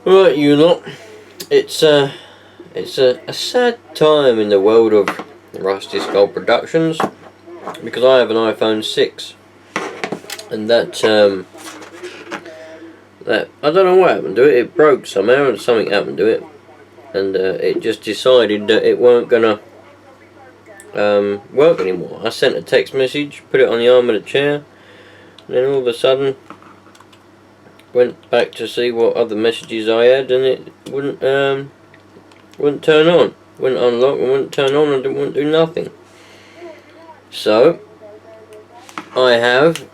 Right, you lot. It's a sad time in the world of RustySkull Productions because I have an iPhone 6, and that I don't know what happened to it. It broke somehow, and something happened to it, and it just decided that it weren't gonna work anymore. I sent a text message, put it on the arm of the chair, and then all of a sudden went back to see what other messages I had, and it wouldn't turn on, wouldn't unlock, and wouldn't turn on, and wouldn't do nothing. So I have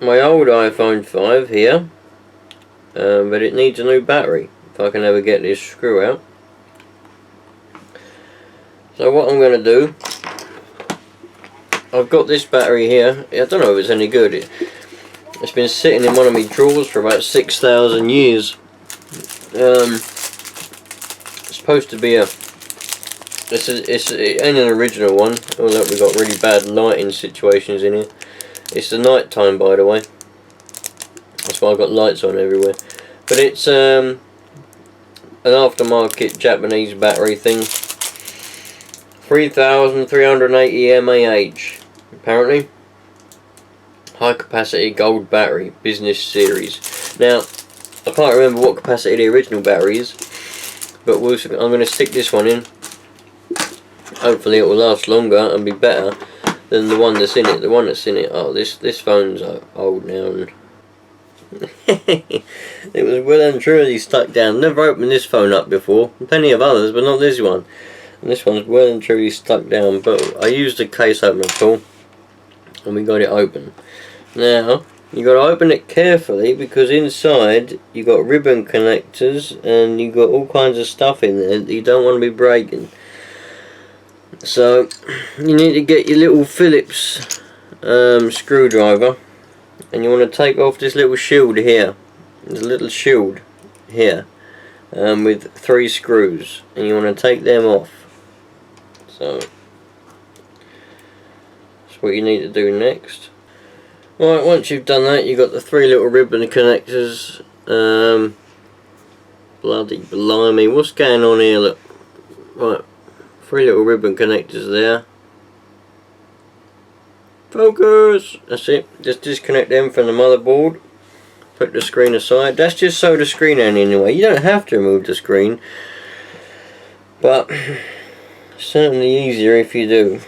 my old iPhone 5 here, but it needs a new battery if I can ever get this screw out. So what I'm going to do, I've got this battery here. I don't know if it's any good. It's been sitting in one of my drawers for about 6,000 years. It's supposed to be it ain't an original one. Oh look, we've got really bad lighting situations in here. It's the night time, by the way. That's why I've got lights on everywhere. But it's an aftermarket Japanese battery thing. 3,380 mAh, apparently. High capacity gold battery, business series. Now, I can't remember what capacity the original battery is, but I'm going to stick this one in. Hopefully it will last longer and be better than the one that's in it. The one that's in it, oh, this phone's old now, and it was well and truly stuck down. Never opened this phone up before. Plenty of others, but not this one. And this one's well and truly stuck down. But I used a case opener tool, and we got it open. Now you got to open it carefully because inside you got ribbon connectors and you got all kinds of stuff in there that you don't want to be breaking. So you need to get your little Phillips screwdriver, and you want to take off this little shield here. There's a little shield here with 3 screws, and you want to take them off. So that's what you need to do next. Right, once you've done that, you've got the 3 little ribbon connectors. Bloody blimey, what's going on here? Look, right, 3 little ribbon connectors there. Focus! That's it. Just disconnect them from the motherboard. Put the screen aside. That's just so the screen ain't in the way. You don't have to remove the screen, but it's certainly easier if you do,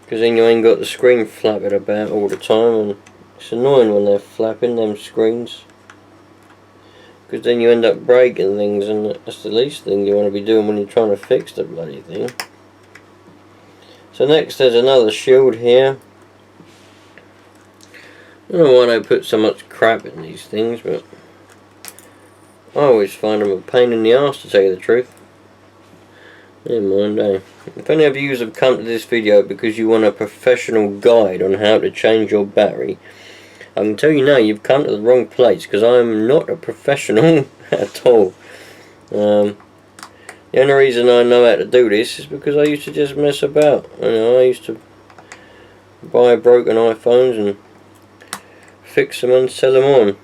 because then you ain't got the screen flapping about all the time, and it's annoying when they're flapping, them screens, because then you end up breaking things, and that's the least thing you want to be doing when you're trying to fix the bloody thing. So next there's another shield here. I don't know why they put so much crap in these things, but I always find them a pain in the arse, to tell you the truth. Never mind, eh? If any of you have come to this video because you want a professional guide on how to change your battery, I can tell you now, you've come to the wrong place, because I'm not a professional at all. The only reason I know how to do this is because I used to just mess about. You know, I used to buy broken iPhones and fix them and sell them on.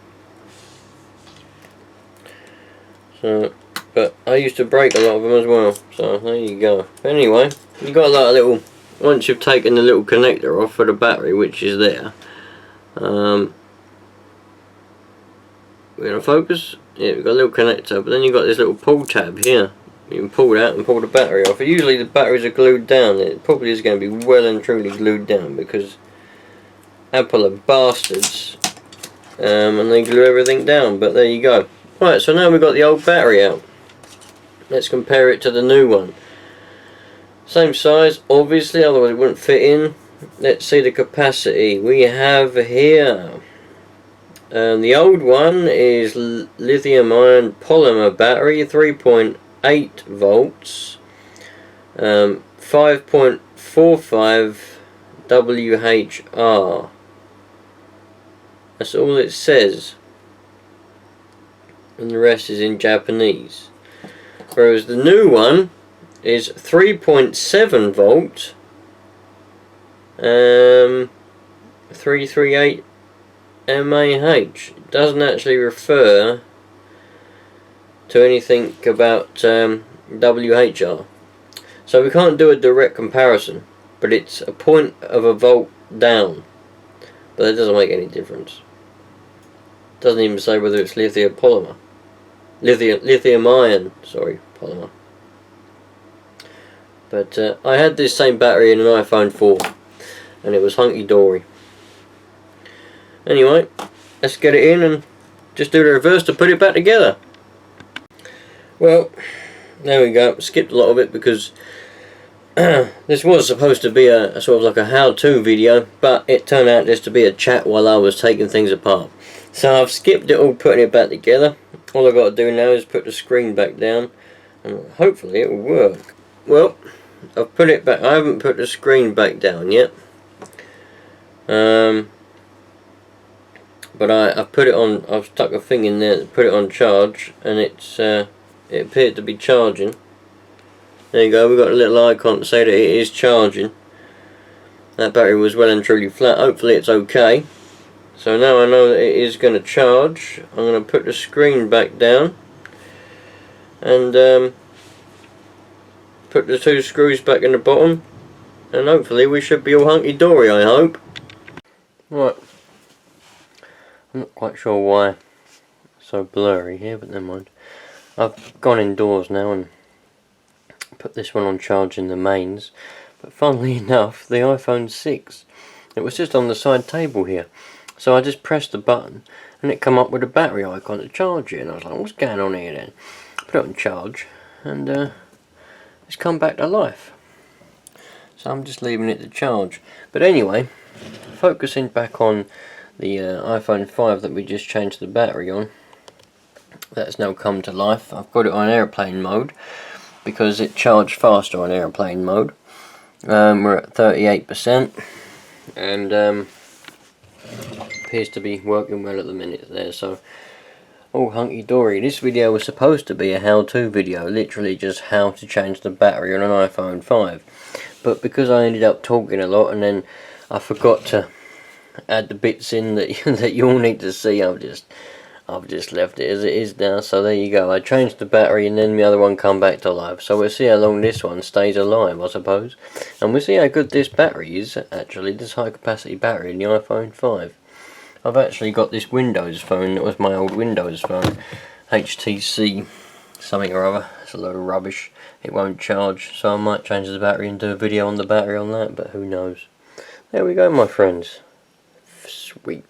So, but I used to break a lot of them as well. So there you go. Anyway, you got like a little. Once you've taken the little connector off for the battery, which is there, we're gonna focus. Yeah, we've got a little connector, but then you've got this little pull tab here. You can pull that and pull the battery off. Usually the batteries are glued down. It probably is going to be well and truly glued down because Apple are bastards, and they glue everything down. But there you go. Right, so now we've got the old battery out. Let's compare it to the new one. Same size, obviously, otherwise it wouldn't fit in. Let's see the capacity we have here. The old one is lithium-ion polymer battery, 3.8 volts, 5.45 WHR. That's all it says, and the rest is in Japanese. Whereas the new one is 3.7 volt, 338 mAh. It doesn't actually refer to anything about WHR. So we can't do a direct comparison, but it's a point of a volt down. But that doesn't make any difference. Doesn't even say whether it's lithium ion, sorry, polymer. But I had this same battery in an iPhone 4, and it was hunky dory. Anyway, let's get it in and just do the reverse to put it back together. Well, there we go. Skipped a lot of it because this was supposed to be a sort of like a how-to video, but it turned out just to be a chat while I was taking things apart. So I've skipped it all, putting it back together. All I've got to do now is put the screen back down, and hopefully it will work. Well, I've put it back. I haven't put the screen back down yet. But I've put it on. I've stuck a thing in there to put it on charge, and it appeared to be charging. There you go. We've got a little icon to say that it is charging. That battery was well and truly flat. Hopefully it's okay. So now I know that it is going to charge. I'm going to put the screen back down and put the two screws back in the bottom, and hopefully we should be all hunky dory, I hope. Right. I'm not quite sure why it's so blurry here, but never mind. I've gone indoors now and put this one on charge in the mains, but funnily enough the iPhone 6, it was just on the side table here, so I just pressed the button and it come up with a battery icon to charge it, and I was like, what's going on here then? Put it on charge and it's come back to life, so I'm just leaving it to charge. But anyway, focusing back on the iPhone 5 that we just changed the battery on, that's now come to life. I've got it on airplane mode because it charged faster on airplane mode. We're at 38% and appears to be working well at the minute there, so all hunky dory. This video was supposed to be a how-to video, literally just how to change the battery on an iPhone 5, but because I ended up talking a lot and then I forgot to add the bits in that that you all need to see, I've just left it as it is now. So there you go. I changed the battery and then the other one come back to life. So we'll see how long this one stays alive, I suppose. And we'll see how good this battery is, actually, this high capacity battery in the iPhone 5. I've actually got this Windows phone. It was my old Windows phone. HTC something or other. It's a load of rubbish. It won't charge. So I might change the battery and do a video on the battery on that, but who knows. There we go, my friends. Sweet.